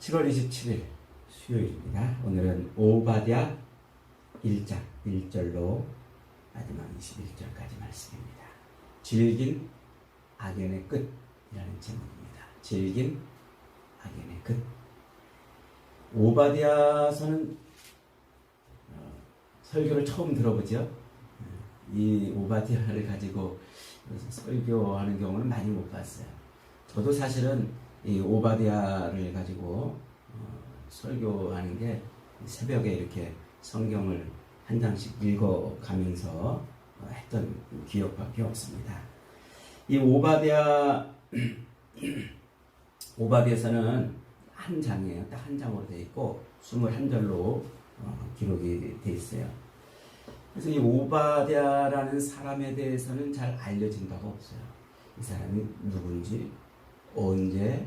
7월 27일 수요일입니다. 오늘은 오바댜 1장 1절로 마지막 21절까지 말씀입니다. 질긴 악연의 끝이라는 제목입니다. 질긴 악연의 끝. 오바댜서는 설교를 처음 들어보죠. 이 오바댜를 가지고 설교하는 경우는 많이 못 봤어요. 저도 사실은 이 오바댜를 가지고 설교하는 게 새벽에 이렇게 성경을 한 장씩 읽어가면서 했던 기억밖에 없습니다. 이 오바댜서는 한 장이에요. 딱 한 장으로 되어 있고 21절로 기록이 되어 있어요. 그래서 이 오바댜라는 사람에 대해서는 잘 알려진 바가 없어요. 이 사람이 누군지, 언제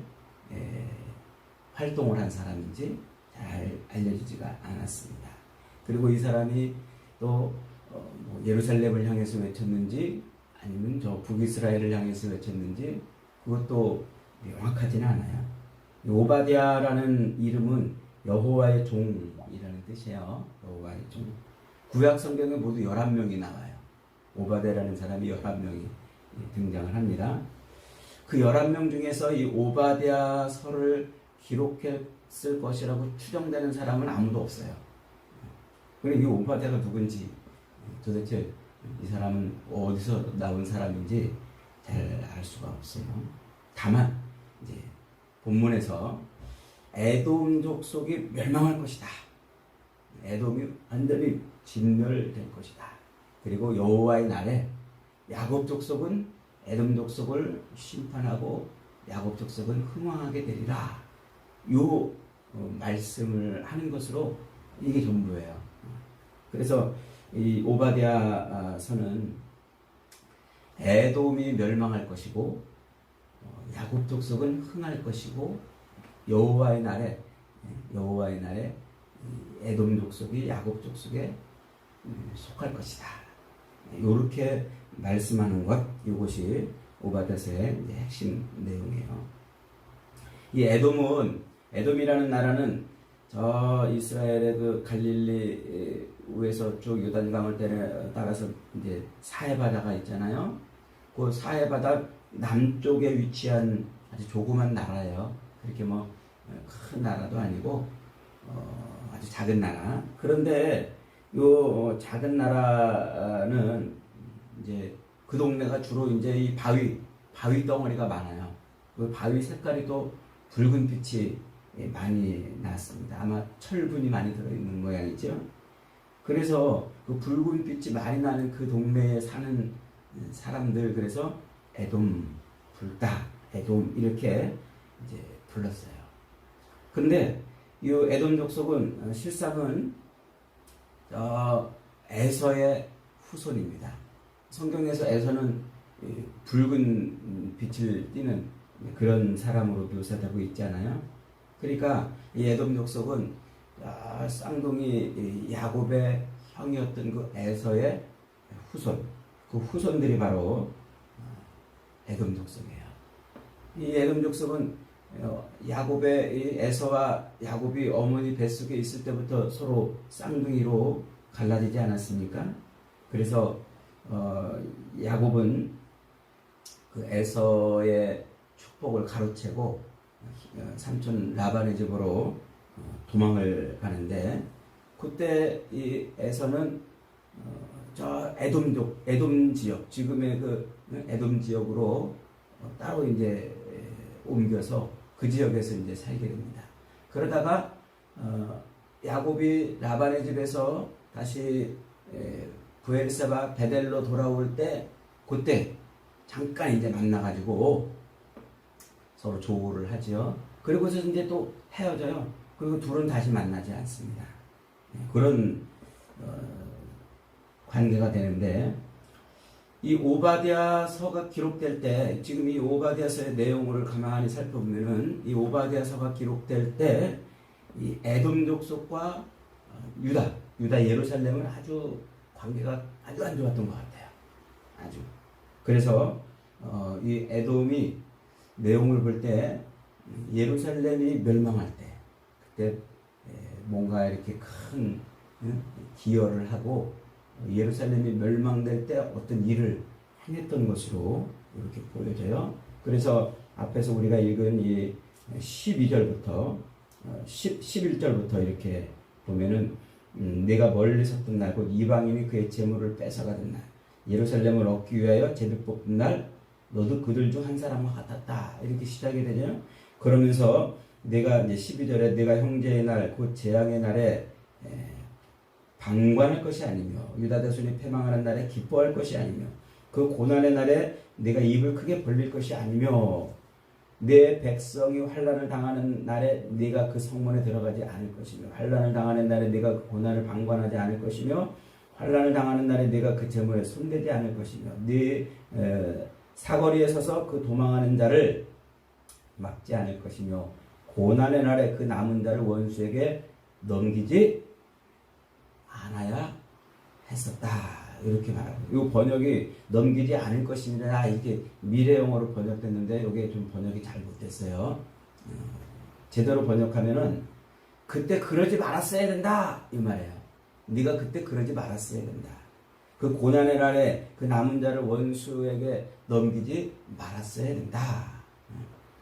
활동을 한 사람인지 잘 알려지지가 않았습니다. 그리고 이 사람이 또 예루살렘을 향해서 외쳤는지 아니면 저 북이스라엘을 향해서 외쳤는지 그것도 명확하지는 않아요. 오바댜라는 이름은 여호와의 종이라는 뜻이에요. 여호와의 종. 구약 성경에 모두 11명이 나와요. 오바댜라는 사람이 11명이 등장을 합니다. 그 11명 중에서 이 오바댜서를 기록했을 것이라고 추정되는 사람은 아무도 없어요. 그리고 이 오바댜가 누군지 도대체 이 사람은 어디서 나온 사람인지 잘 알 수가 없어요. 다만 이제 본문에서 에돔 족속이 멸망할 것이다. 에돔이 완전히 진멸될 것이다. 그리고 여호와의 날에 야곱 족속은 에돔 족속을 심판하고 야곱 족속은 흥왕하게 되리라. 요 말씀을 하는 것으로 이게 전부예요. 그래서 이 오바댜서는 에돔이 멸망할 것이고 야곱 족속은 흥할 것이고 여호와의 날에 에돔 족속이 야곱 족속에 속할 것이다. 이렇게 말씀하는 것, 이것이 오바댜서의 핵심 내용이에요. 이 에돔이라는 나라는 저 이스라엘의 그 갈릴리 위에서 쭉 요단강을 따라서 이제 사해바다가 있잖아요. 그 사해바다 남쪽에 위치한 아주 조그만 나라예요. 그렇게 큰 나라도 아니고 아주 작은 나라. 그런데 요 작은 나라는 이제 그 동네가 주로 이제 이 바위 덩어리가 많아요. 그 바위 색깔이 또 붉은 빛이 많이 났습니다. 아마 철분이 많이 들어있는 모양이죠. 그래서 그 붉은 빛이 많이 나는 그 동네에 사는 사람들, 그래서 에돔 불다, 에돔 이렇게 이제 불렀어요. 근데 이 에돔 족속은 실상은 에서의 후손입니다. 성경에서 에서는 붉은 빛을 띠는 그런 사람으로 묘사되고 있잖아요. 그러니까 이 에돔 족속은 쌍둥이 야곱의 형이었던 그 에서의 후손, 그 후손들이 바로 에돔 족속이에요. 이 에돔 족속은 야곱의 에서와 야곱이 어머니 뱃속에 있을 때부터 서로 쌍둥이로 갈라지지 않았습니까? 그래서 야곱은 그 에서의 축복을 가로채고 삼촌 라반의 집으로 도망을 가는데, 그때 이 에서는 저 에돔 지역, 지금의 그 에돔 지역으로 따로 이제 옮겨서 그 지역에서 이제 살게 됩니다. 그러다가 야곱이 라반의 집에서 다시 브엘세바 베델로 돌아올 때, 그때 잠깐 이제 만나가지고 서로 조우를 하죠. 그리고서 이제 또 헤어져요. 그리고 둘은 다시 만나지 않습니다. 그런 관계가 되는데, 이 오바댜서가 기록될 때, 지금 이 오바댜서의 내용을 가만히 살펴보면은 이 오바댜서가 기록될 때 이 에돔 족속과 유다 예루살렘은 아주 관계가 아주 안 좋았던 것 같아요. 아주. 그래서 이 에돔이 내용을 볼 때 예루살렘이 멸망할 때, 그때 뭔가 이렇게 큰 기여를 하고 예루살렘이 멸망될 때 어떤 일을 행했던 것으로 이렇게 보여져요. 그래서 앞에서 우리가 읽은 이 12절부터 11절부터 이렇게 보면은 내가 멀리 섰던 날 곧 이방인이 그의 재물을 뺏어가던 날 예루살렘을 얻기 위하여 제비 뽑는 날 너도 그들 중 한 사람과 같았다 이렇게 시작이 되죠. 그러면서 내가 이제 12절에 내가 형제의 날 곧 재앙의 날에 방관할 것이 아니며 유다 대손이 패망하는 날에 기뻐할 것이 아니며 그 고난의 날에 내가 입을 크게 벌릴 것이 아니며 내 백성이 환난을 당하는 날에 네가 그 성문에 들어가지 않을 것이며 환난을 당하는 날에 네가 그 고난을 방관하지 않을 것이며 환난을 당하는 날에 네가 그 재물에 손대지 않을 것이며 네 사거리에 서서 그 도망하는 자를 막지 않을 것이며 고난의 날에 그 남은 자를 원수에게 넘기지 않아야 했었다. 이렇게 말하고 이 번역이 넘기지 않을 것입니다. 이게 미래형어로 번역됐는데 이게 좀 번역이 잘 못됐어요. 제대로 번역하면은 그때 그러지 말았어야 된다 이 말이에요. 네가 그때 그러지 말았어야 된다. 그 고난의 날에 그 남은 자를 원수에게 넘기지 말았어야 된다.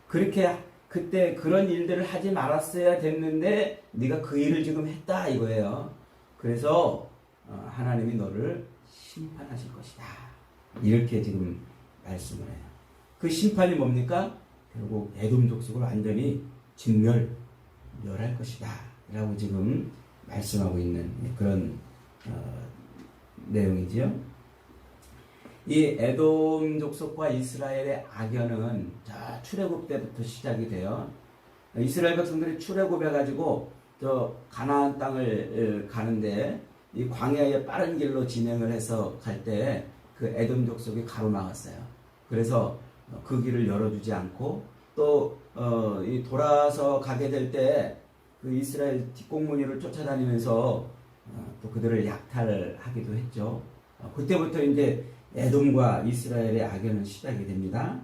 그렇게 그때 그런 일들을 하지 말았어야 됐는데 네가 그 일을 지금 했다 이거예요. 그래서 하나님이 너를 심판하실 것이다. 이렇게 지금 말씀을 해요. 그 심판이 뭡니까? 결국 에돔 족속을 완전히 멸할 것이다. 라고 지금 말씀하고 있는 그런 내용이지요. 이 에돔 족속과 이스라엘의 악연은 출애굽 때부터 시작이 돼요. 이스라엘 백성들이 출애굽해가지고 저 가나안 땅을 가는데 이 광야에 빠른 길로 진행을 해서 갈 때 그 에돔 족속이 가로막았어요. 그래서 그 길을 열어주지 않고 또 이 돌아서 가게 될 때 그 이스라엘 뒷공무니를 쫓아다니면서 또 그들을 약탈하기도 했죠. 그때부터 이제 에돔과 이스라엘의 악연은 시작이 됩니다.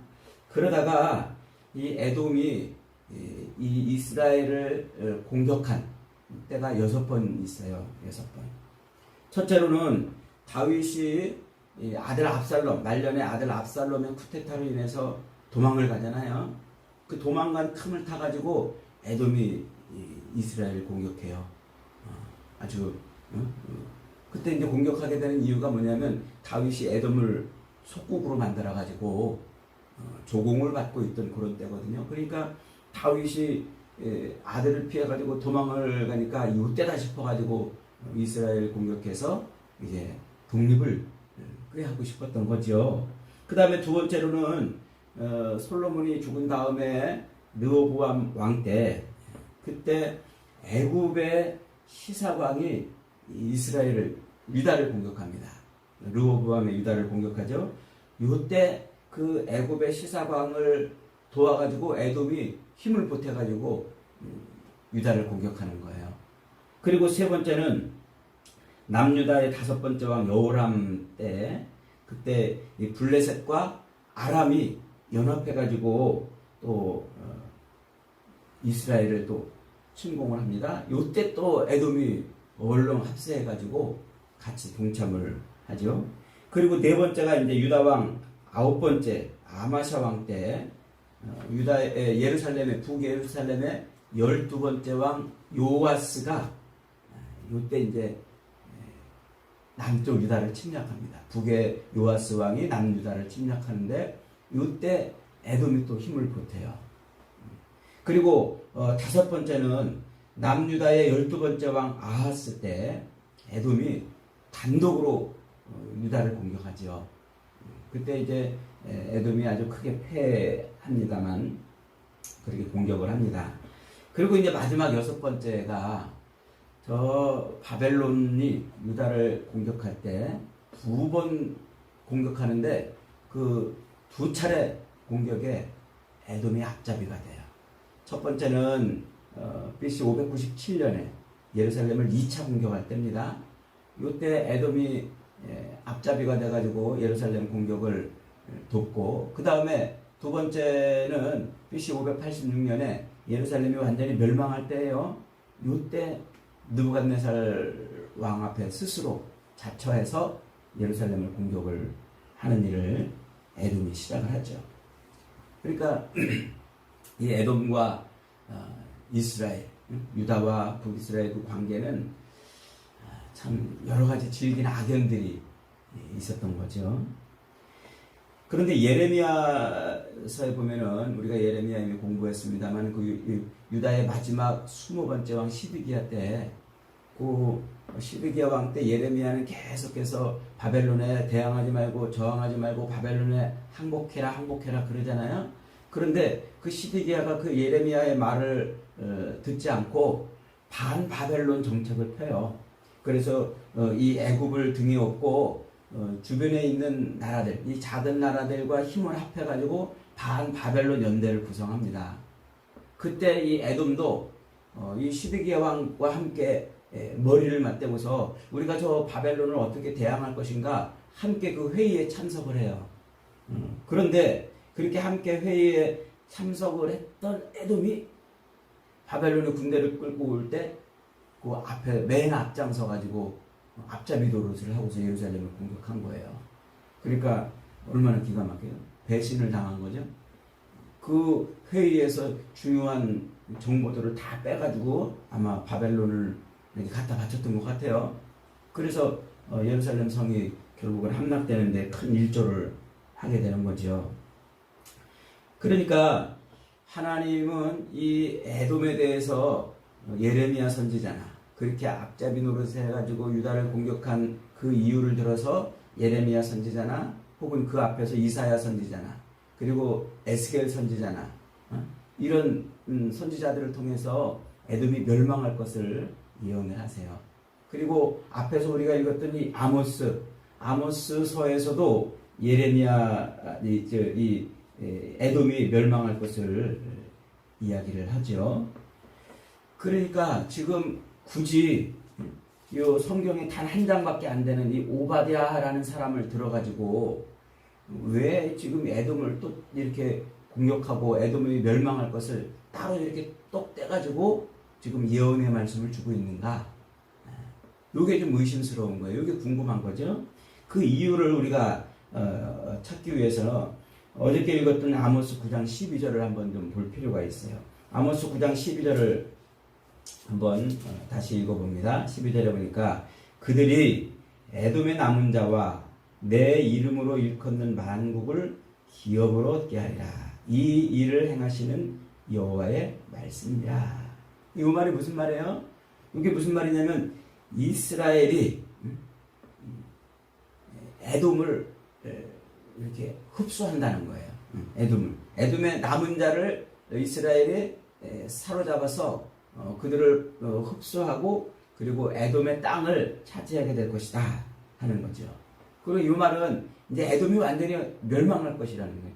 그러다가 이 에돔이 이 이스라엘을 공격한 때가 6번 있어요. 6번. 첫째로는 다윗이 아들 압살롬, 말년의 아들 압살롬의 쿠데타로 인해서 도망을 가잖아요. 그 도망간 틈을 타가지고 에돔이 이스라엘을 공격해요. 그때 이제 공격하게 되는 이유가 뭐냐면 다윗이 에돔을 속국으로 만들어가지고 조공을 받고 있던 그런 때거든요. 그러니까 다윗이 아들을 피해가지고 도망을 가니까 이때다 싶어가지고 이스라엘 공격해서 이제 독립을 꾀하고 싶었던 거죠. 그 다음에 두 번째로는 솔로몬이 죽은 다음에 르호보암 왕 때 그때 애굽의 시사왕이 유다를 공격합니다. 르호보암의 유다를 공격하죠. 이때 그 애굽의 시사왕을 도와가지고 에돔이 힘을 보태가지고 유다를 공격하는 거예요. 그리고 세 번째는 남유다의 5번째 왕 여호람 때 그때 이 블레셋과 아람이 연합해가지고 또 이스라엘을 또 침공을 합니다. 이때 또 에돔이 얼렁 합세해가지고 같이 동참을 하죠. 그리고 네 번째가 이제 유다 왕 9번째 아마샤 왕 때 유다의 예루살렘의 북예루살렘의 12번째 왕 요아스가 이때 이제 남쪽 유다를 침략합니다. 북의 요아스 왕이 남유다를 침략하는데 이때 에돔이 또 힘을 보태요. 그리고 5번째는 남유다의 12번째 왕 아하스 때 에돔이 단독으로 유다를 공격하죠. 그때 이제 에돔이 아주 크게 패합니다만 그렇게 공격을 합니다. 그리고 이제 마지막 6번째가 저 바벨론이 유다를 공격할 때 2번 공격하는데 그 2차례 공격에 에돔이 앞잡이가 돼요. 첫 번째는 BC 597년에 예루살렘을 2차 공격할 때입니다. 이때 에돔이 앞잡이가 돼가지고 예루살렘 공격을 돕고 그 다음에 두 번째는 BC 586년에 예루살렘이 완전히 멸망할 때예요. 요때 느부갓네살 왕 앞에 스스로 자처해서 예루살렘을 공격을 하는 일을 에돔이 시작을 하죠. 그러니까 이 에돔과 이스라엘, 유다와 북이스라엘 그 관계는 참 여러 가지 질긴 악연들이 있었던 거죠. 그런데 예레미야서에 보면은 우리가 예레미야 이미 공부했습니다만 그 유다의 마지막 20번째 왕 시드기야 때 그 시드기야 왕 때 예레미야는 계속해서 바벨론에 대항하지 말고 저항하지 말고 바벨론에 항복해라 항복해라 그러잖아요. 그런데 그 시드기야가 그 예레미야의 말을 듣지 않고 반 바벨론 정책을 펴요. 그래서 이 애굽을 등에 업고 주변에 있는 나라들, 이 작은 나라들과 힘을 합해가지고 반 바벨론 연대를 구성합니다. 그때 이 에돔도 이 시드기야 왕과 함께 머리를 맞대고서 우리가 저 바벨론을 어떻게 대항할 것인가 함께 그 회의에 참석을 해요. 그런데 그렇게 함께 회의에 참석을 했던 에돔이 바벨론의 군대를 끌고 올 때 그 앞에 맨 앞장서 가지고 앞잡이 노릇을 하고서 예루살렘을 공격한 거예요. 그러니까 얼마나 기가 막혀요. 배신을 당한 거죠. 그 회의에서 중요한 정보들을 다 빼가지고 아마 바벨론을 이렇게 갖다 바쳤던 것 같아요. 그래서 예루살렘 성이 결국은 함락되는데 큰 일조를 하게 되는 거죠. 그러니까 하나님은 이 에돔에 대해서 예레미야 선지자나 그렇게 앞잡이 노릇을 해가지고 유다를 공격한 그 이유를 들어서 예레미야 선지자나 혹은 그 앞에서 이사야 선지자나 그리고 에스겔 선지자나 이런 선지자들을 통해서 에돔이 멸망할 것을 예언을 하세요. 그리고 앞에서 우리가 읽었던 이 아모스서에서도 예레미야 이 에돔이 멸망할 것을 이야기를 하죠. 그러니까 지금 굳이 이 성경에 단 한 장밖에 안 되는 이 오바댜라는 사람을 들어가지고 왜 지금 에돔을 또 이렇게 공격하고 에돔이 멸망할 것을 따로 이렇게 똑 떼가지고 지금 예언의 말씀을 주고 있는가? 이게 좀 의심스러운 거예요. 이게 궁금한 거죠. 그 이유를 우리가 찾기 위해서 어저께 읽었던 아모스 9장 12절을 한번 좀 볼 필요가 있어요. 아모스 9장 12절을 한번 다시 읽어봅니다. 12절에 보니까 그들이 에돔의 남은 자와 내 이름으로 일컫는 만국을 기업으로 얻게 하리라. 이 일을 행하시는 여호와의 말씀이라. 이 말이 무슨 말이에요? 이게 무슨 말이냐면 이스라엘이 에돔을 이렇게 흡수한다는 거예요. 에돔의 남은 자를 이스라엘이 사로잡아서 그들을 흡수하고 그리고 에돔의 땅을 차지하게 될 것이다 하는 거죠. 그리고 이 말은 이제 에돔이 완전히 멸망할 것이라는 거예요.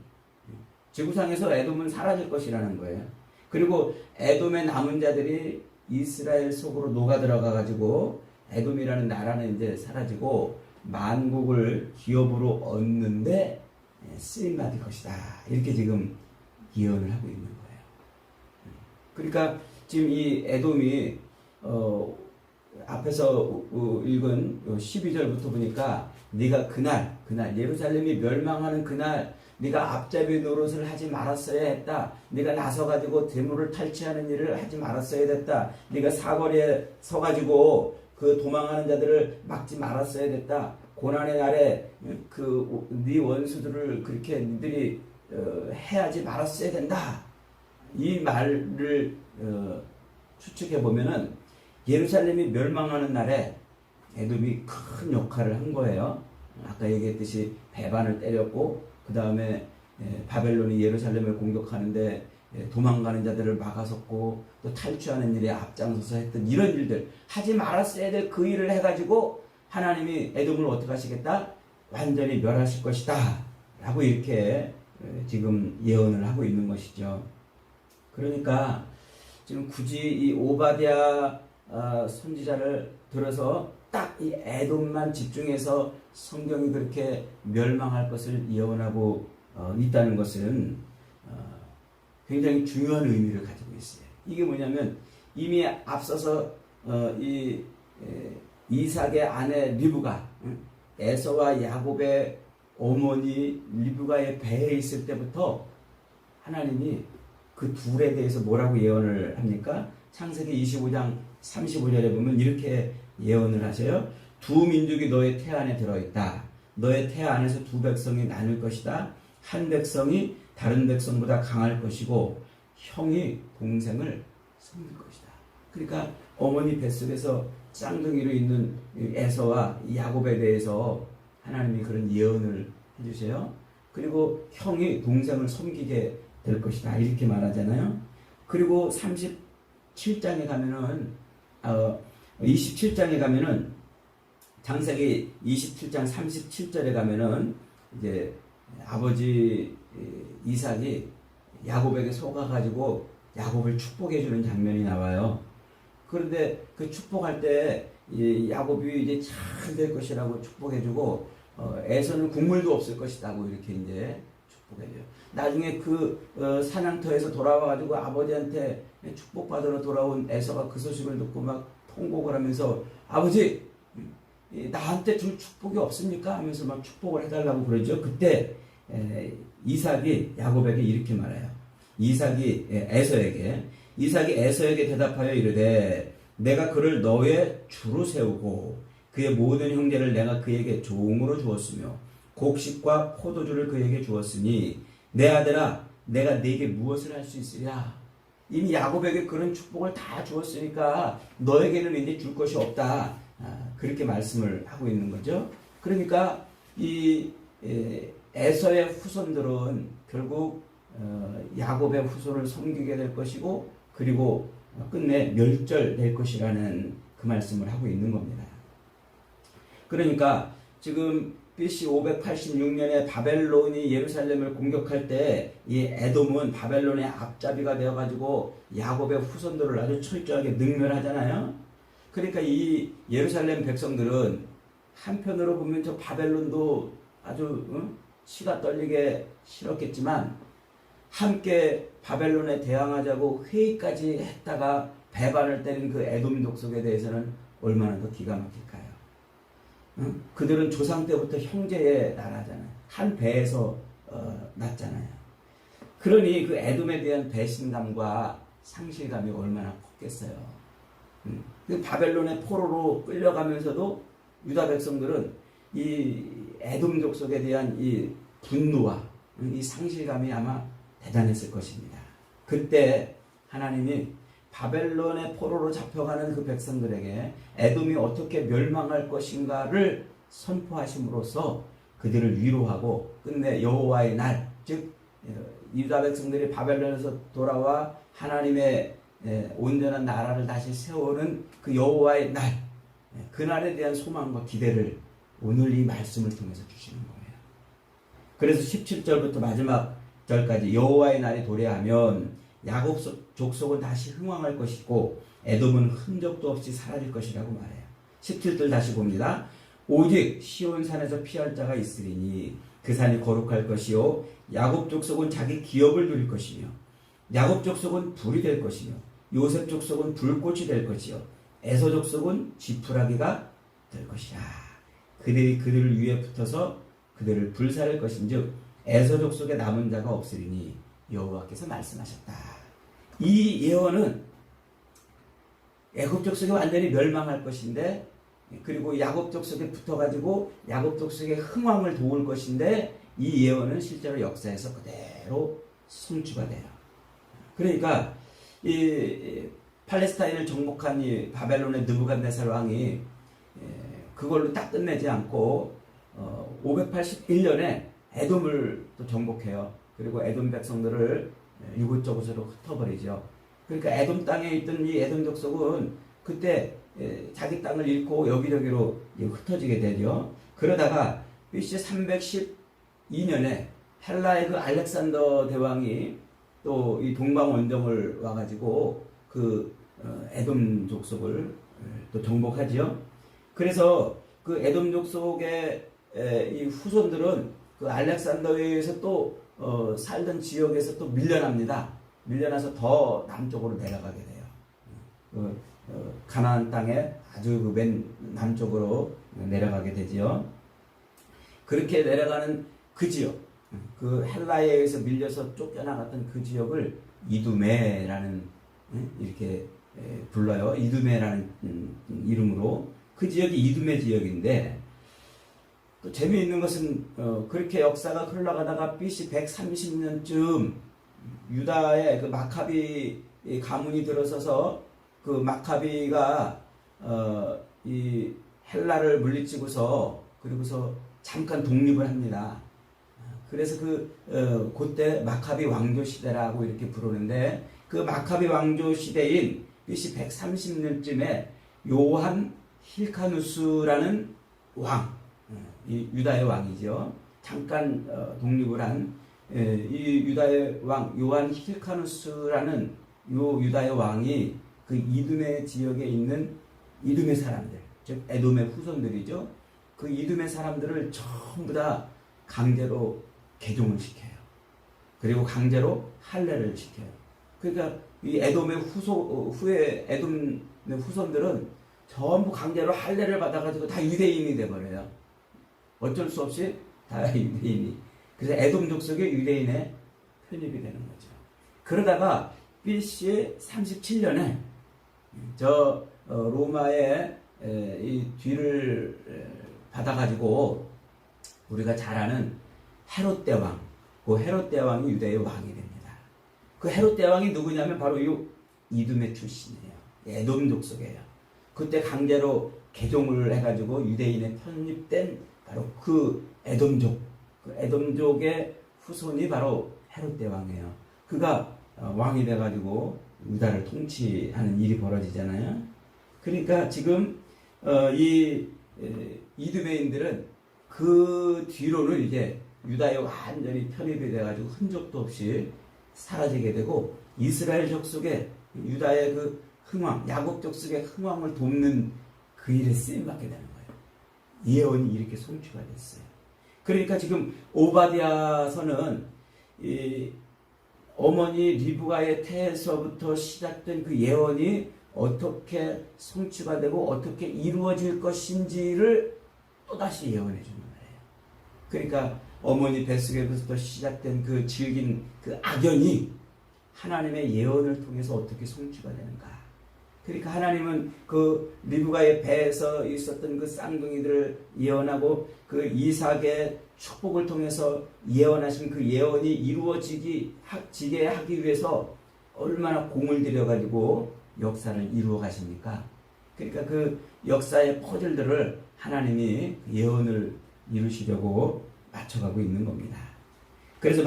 지구상에서 에돔은 사라질 것이라는 거예요. 그리고 에돔의 남은 자들이 이스라엘 속으로 녹아 들어가 가지고 에돔이라는 나라는 이제 사라지고 만국을 기업으로 얻는데 쓰임 받을 것이다. 이렇게 지금 예언을 하고 있는 거예요. 그러니까 지금 이 에돔이 앞에서 읽은 12절부터 보니까 네가 그날 예루살렘이 멸망하는 그날 네가 앞잡이 노릇을 하지 말았어야 했다. 네가 나서가지고 재물을 탈취하는 일을 하지 말았어야 됐다. 네가 사거리에 서가지고 그 도망하는 자들을 막지 말았어야 됐다. 고난의 날에 그 네 원수들을 그렇게 니들이 해하지 말았어야 된다. 이 말을 추측해 보면은 예루살렘이 멸망하는 날에 에돔이 큰 역할을 한 거예요. 아까 얘기했듯이 배반을 때렸고 그 다음에 바벨론이 예루살렘을 공격하는데 도망가는 자들을 막아섰고 또 탈취하는 일에 앞장서서 했던 이런 일들 하지 말았어야 될 그 일을 해가지고 하나님이 에돔을 어떻게 하시겠다? 완전히 멸하실 것이다 라고 이렇게 지금 예언을 하고 있는 것이죠. 그러니까 지금 굳이 이 오바댜 선지자를 들어서 딱 이 에돔만 집중해서 성경이 그렇게 멸망할 것을 예언하고 있다는 것은 굉장히 중요한 의미를 가지고 있어요. 이게 뭐냐면 이미 앞서서 이삭의 아내 리브가 에서와 야곱의 어머니 리브가의 배에 있을 때부터 하나님이 그 둘에 대해서 뭐라고 예언을 합니까? 창세기 25장 35절에 보면 이렇게 예언을 하세요. 두 민족이 너의 태 안에 들어있다. 너의 태 안에서 두 백성이 나눌 것이다. 한 백성이 다른 백성보다 강할 것이고 형이 동생을 섬길 것이다. 그러니까 어머니 뱃속에서 쌍둥이로 있는 에서와 야곱에 대해서 하나님이 그런 예언을 해주세요. 그리고 형이 동생을 섬기게 될 것이다. 이렇게 말하잖아요. 그리고 37장에 가면은 27장에 가면은 창세기 27장 37절에 가면은 이제 아버지 이삭이 야곱에게 속아가지고 야곱을 축복해 주는 장면이 나와요. 그런데 그 축복할 때 야곱이 이제 잘 될 것이라고 축복해 주고 에서는 국물도 없을 것이라고 이렇게 이제 축복해 줘요. 나중에 그 사냥터에서 돌아와가지고 아버지한테 축복받으러 돌아온 에서가 그 소식을 듣고 막 통곡을 하면서 아버지 나한테 줄 축복이 없습니까? 하면서 막 축복을 해달라고 그러죠. 그때 이삭이 야곱에게 이렇게 말해요. 이삭이 에서에게 대답하여 이르되 내가 그를 너의 주로 세우고 그의 모든 형제를 내가 그에게 종으로 주었으며 곡식과 포도주를 그에게 주었으니 내 아들아 내가 네게 무엇을 할 수 있으랴. 이미 야곱에게 그런 축복을 다 주었으니까 너에게는 이제 줄 것이 없다. 그렇게 말씀을 하고 있는 거죠. 그러니까 이 에서의 후손들은 결국 야곱의 후손을 섬기게 될 것이고 그리고 끝내 멸절될 것이라는 그 말씀을 하고 있는 겁니다. 그러니까 지금 BC 586년에 바벨론이 예루살렘을 공격할 때 이 에돔은 바벨론의 앞잡이가 되어가지고 야곱의 후손들을 아주 철저하게 능멸하잖아요. 그러니까 이 예루살렘 백성들은 한편으로 보면 저 바벨론도 아주 치가 떨리게 싫었겠지만 함께 바벨론에 대항하자고 회의까지 했다가 배반을 때린 그 에돔 족속에 대해서는 얼마나 더 기가 막힐까요? 그들은 조상 때부터 형제의 나라잖아요. 한 배에서 났잖아요. 그러니 그 에돔에 대한 배신감과 상실감이 얼마나 컸겠어요. 바벨론의 포로로 끌려가면서도 유다 백성들은 이 에돔 족속에 대한 이 분노와 이 상실감이 아마 대단했을 것입니다. 그때 하나님이 바벨론의 포로로 잡혀가는 그 백성들에게 에돔이 어떻게 멸망할 것인가를 선포하심으로써 그들을 위로하고 끝내 여호와의 날, 즉 유다 백성들이 바벨론에서 돌아와 하나님의 온전한 나라를 다시 세우는 그 여호와의 날, 그날에 대한 소망과 기대를 오늘 이 말씀을 통해서 주시는 거예요. 그래서 17절부터 마지막 절까지 여호와의 날이 도래하면 야곱 족속은 다시 흥왕할 것이고 에돔은 흔적도 없이 사라질 것이라고 말해요. 17절 다시 봅니다. 오직 시온산에서 피할 자가 있으리니 그 산이 거룩할 것이요 야곱 족속은 자기 기업을 누릴 것이며 야곱 족속은 불이 될 것이며 요셉 족속은 불꽃이 될 것이요 에서 족속은 지푸라기가 될 것이라. 그들이 그들 위에 붙어서 그들을 불살할 것인즉 에서 족속에 남은 자가 없으리니 여호와께서 말씀하셨다. 이 예언은 애굽 족속이 완전히 멸망할 것인데 그리고 야곱 족속에 붙어가지고 야곱 족속의 흥왕을 도울 것인데 이 예언은 실제로 역사에서 그대로 성취가 돼요. 그러니까 이 팔레스타인을 정복한 이 바벨론의 느부갓네살 왕이 그걸로 딱 끝내지 않고 581년에 에돔을 또 정복해요. 그리고 에돔 백성들을 이곳저곳으로 흩어버리죠. 그러니까 에돔 땅에 있던 이 에돔 족속은 그때 자기 땅을 잃고 여기저기로 흩어지게 되죠. 그러다가 BC 312년에 헬라의 그 알렉산더 대왕이 또 이 동방 원정을 와가지고 그 에돔 족속을 또 정복하지요. 그래서 그 에돔 족속의 이 후손들은 그 알렉산더에 의해서 또 살던 지역에서 또 밀려납니다. 밀려나서 더 남쪽으로 내려가게 돼요. 가나안 땅에 아주 그 맨 남쪽으로 내려가게 되지요. 그렇게 내려가는 그 지역, 그 헬라에 의해서 밀려서 쫓겨나갔던 그 지역을 이두메라는 이렇게 불러요. 이두메라는 이름으로. 그 지역이 이두메 지역인데, 또 재미있는 것은 그렇게 역사가 흘러가다가 BC 130년쯤 유다의 그 마카비 가문이 들어서서 그 마카비가 이 헬라를 물리치고서 그리고서 잠깐 독립을 합니다. 그래서 그때 마카비 왕조 시대라고 이렇게 부르는데, 그 마카비 왕조 시대인 BC 130년쯤에 요한 힐카누스라는 왕, 이 유다의 왕이죠. 잠깐 독립을 한 이 유다의 왕 요한 힐카누스라는 요 유다의 왕이 그 이두메 지역에 있는 이두메 사람들, 즉 에돔의 후손들이죠. 그 이두메 사람들을 전부 다 강제로 개종을 시켜요. 그리고 강제로 할례를 시켜요. 그러니까 이 에돔의 후에 에돔의 후손들은 전부 강제로 할례를 받아가지고 다 유대인이 돼버려요. 어쩔 수 없이 다 유대인이. 그래서 에돔 족속의 유대인에 편입이 되는 거죠. 그러다가 BC 37년에 저 로마의 이 뒤를 받아가지고 우리가 잘 아는 헤롯 대왕, 그 헤롯 대왕이 유대의 왕이 됩니다. 그 헤롯 대왕이 누구냐면 바로 이 이두메 출신이에요. 에돔 족속이에요. 그때 강제로 개종을 해가지고 유대인에 편입된 바로 그 에돔족, 그 에돔족의 후손이 바로 헤롯 대왕이에요. 그가 왕이 돼가지고 유다를 통치하는 일이 벌어지잖아요. 그러니까 지금 이 이두메인들은 그 뒤로는 이제 유다에 완전히 편입이 돼가지고 흔적도 없이 사라지게 되고, 이스라엘 족속의 유다의 그 흥왕, 야곱 족속의 흥왕을 돕는 그 일에 쓰임받게 되는 거예요. 예언이 이렇게 성취가 됐어요. 그러니까 지금 오바댜서는 이 어머니 리브가의 태에서부터 시작된 그 예언이 어떻게 성취가 되고 어떻게 이루어질 것인지를 또다시 예언해 주는 거예요. 그러니까 어머니 뱃속에부터 시작된 그 질긴 그 악연이 하나님의 예언을 통해서 어떻게 성취가 되는가. 그러니까 하나님은 그 리브가의 배에서 있었던 그 쌍둥이들을 예언하고 그 이삭의 축복을 통해서 예언하신 그 예언이 이루어지게 하기 위해서 얼마나 공을 들여가지고 역사를 이루어 가십니까? 그러니까 그 역사의 퍼즐들을 하나님이 예언을 이루시려고 맞춰가고 있는 겁니다. 그래서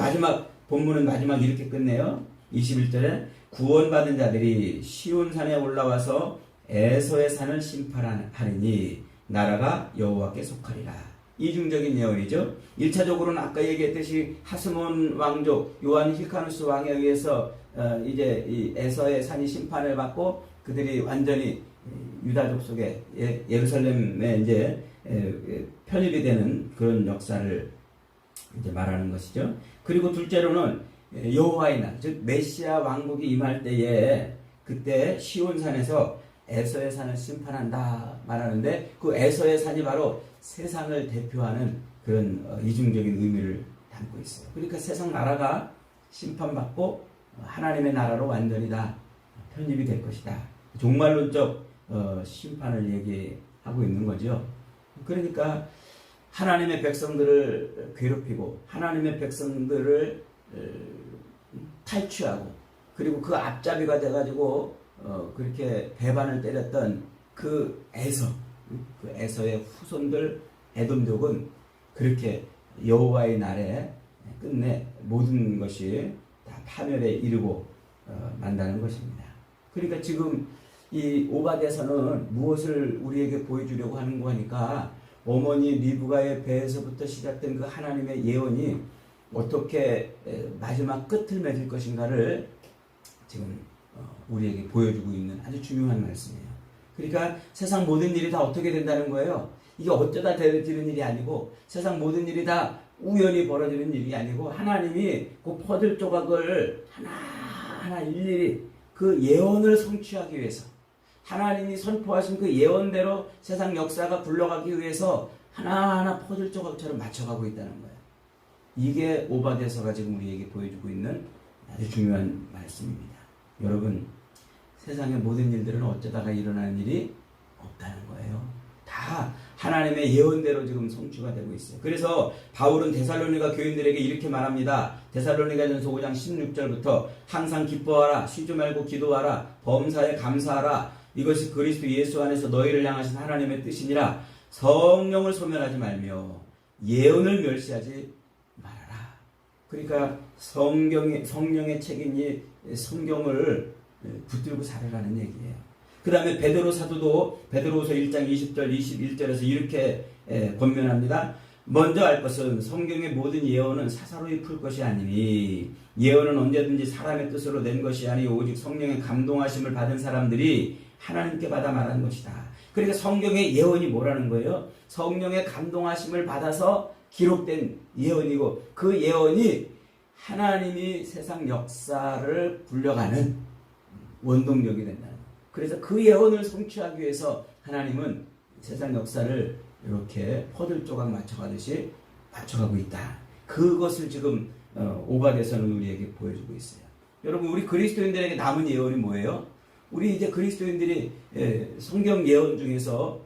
본문은 마지막 이렇게 끝내요. 21절에 구원받은 자들이 시온산에 올라와서 에서의 산을 심판하리니 나라가 여호와께 속하리라. 이중적인 예언이죠. 1차적으로는 아까 얘기했듯이 하스몬 왕족 요한 힐카누스 왕에 의해서 이제 이 에서의 산이 심판을 받고 그들이 완전히 유다족 속에 예루살렘에 이제 편입이 되는 그런 역사를 이제 말하는 것이죠. 그리고 둘째로는 여호와의 날, 즉 메시아 왕국이 임할 때에 그때 시온산에서 에서의 산을 심판한다 말하는데, 그 에서의 산이 바로 세상을 대표하는 그런 이중적인 의미를 담고 있어요. 그러니까 세상 나라가 심판받고 하나님의 나라로 완전히 다 편입이 될 것이다. 종말론적 심판을 얘기하고 있는 거죠. 그러니까 하나님의 백성들을 괴롭히고 하나님의 백성들을 탈취하고 그리고 그 앞잡이가 돼가지고 그렇게 배반을 때렸던 그 에서의 후손들 에돔족은 그렇게 여호와의 날에 끝내 모든 것이 다 파멸에 이르고 만다는 것입니다. 그러니까 지금 이 오바댜서는 무엇을 우리에게 보여주려고 하는 거니까, 어머니 리브가의 배에서부터 시작된 그 하나님의 예언이 어떻게 마지막 끝을 맺을 것인가를 지금 우리에게 보여주고 있는 아주 중요한 말씀이에요. 그러니까 세상 모든 일이 다 어떻게 된다는 거예요. 이게 어쩌다 되는 일이 아니고, 세상 모든 일이 다 우연히 벌어지는 일이 아니고, 하나님이 그 퍼즐 조각을 하나하나 일일이 그 예언을 성취하기 위해서, 하나님이 선포하신 그 예언대로 세상 역사가 굴러가기 위해서 하나하나 퍼즐 조각처럼 맞춰가고 있다는 거예요. 이게 오바댜서가 지금 우리에게 보여주고 있는 아주 중요한 말씀입니다. 여러분, 세상의 모든 일들은 어쩌다가 일어나는 일이 없다는 거예요. 다 하나님의 예언대로 지금 성취가 되고 있어요. 그래서 바울은 데살로니가 교인들에게 이렇게 말합니다. 데살로니가전서 5장 16절부터 항상 기뻐하라, 쉬지 말고 기도하라, 범사에 감사하라. 이것이 그리스도 예수 안에서 너희를 향하신 하나님의 뜻이니라. 성령을 소멸하지 말며 예언을 멸시하지 말아라. 그러니까 성령의 책임이 성경을 붙들고 살아가는 얘기예요. 그 다음에 베드로 사도도 베드로후서 1장 20절 21절에서 이렇게 권면합니다. 먼저 알 것은 성경의 모든 예언은 사사로이 풀 것이 아니니 예언은 언제든지 사람의 뜻으로 낸 것이 아니 오직 성령의 감동하심을 받은 사람들이 하나님께 받아 말하는 것이다. 그러니까 성경의 예언이 뭐라는 거예요? 성령의 감동하심을 받아서 기록된 예언이고 그 예언이 하나님이 세상 역사를 굴려가는 원동력이 된다는 거예요. 그래서 그 예언을 성취하기 위해서 하나님은 세상 역사를 이렇게 퍼즐 조각 맞춰가듯이 맞춰가고 있다. 그것을 지금 오바댜서는 우리에게 보여주고 있어요. 여러분, 우리 그리스도인들에게 남은 예언이 뭐예요? 우리 이제 그리스도인들이 성경 예언 중에서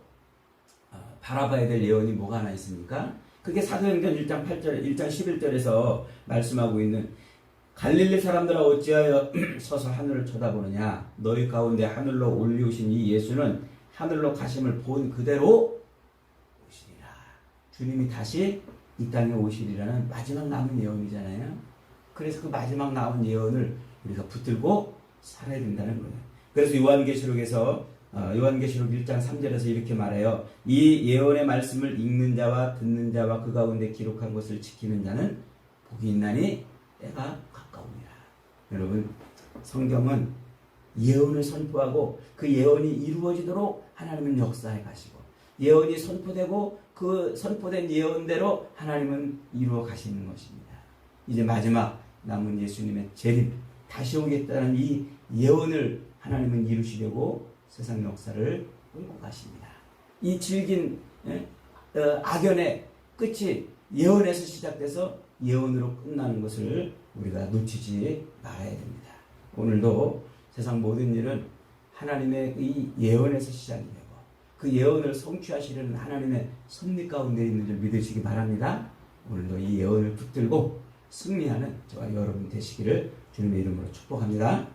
바라봐야 될 예언이 뭐가 하나 있습니까? 그게 사도행전 1장 8절, 1장 11절에서 말씀하고 있는 갈릴리 사람들아 어찌하여 서서 하늘을 쳐다보느냐? 너희 가운데 하늘로 올리우신 이 예수는 하늘로 가심을 본 그대로 오시리라. 주님이 다시 이 땅에 오시리라는 마지막 남은 예언이잖아요. 그래서 그 마지막 남은 예언을 우리가 붙들고 살아야 된다는 거예요. 그래서 요한계시록에서 요한계시록 1장 3절에서 이렇게 말해요. 이 예언의 말씀을 읽는 자와 듣는 자와 그 가운데 기록한 것을 지키는 자는 복이 있나니 때가 가까우니라. 여러분, 성경은 예언을 선포하고 그 예언이 이루어지도록 하나님은 역사해 가시고 예언이 선포되고 그 선포된 예언대로 하나님은 이루어 가시는 것입니다. 이제 마지막 남은 예수님의 재림, 다시 오겠다는 이 예언을 하나님은 이루시려고 세상 역사를 끌고 가십니다. 이 질긴 악연의 끝이 예언에서 시작돼서 예언으로 끝나는 것을 우리가 놓치지 말아야 됩니다. 오늘도 세상 모든 일은 하나님의 이 예언에서 시작이 되고 그 예언을 성취하시려는 하나님의 섭리 가운데 있는 줄 믿으시기 바랍니다. 오늘도 이 예언을 붙들고 승리하는 저와 여러분 되시기를 주님의 이름으로 축복합니다.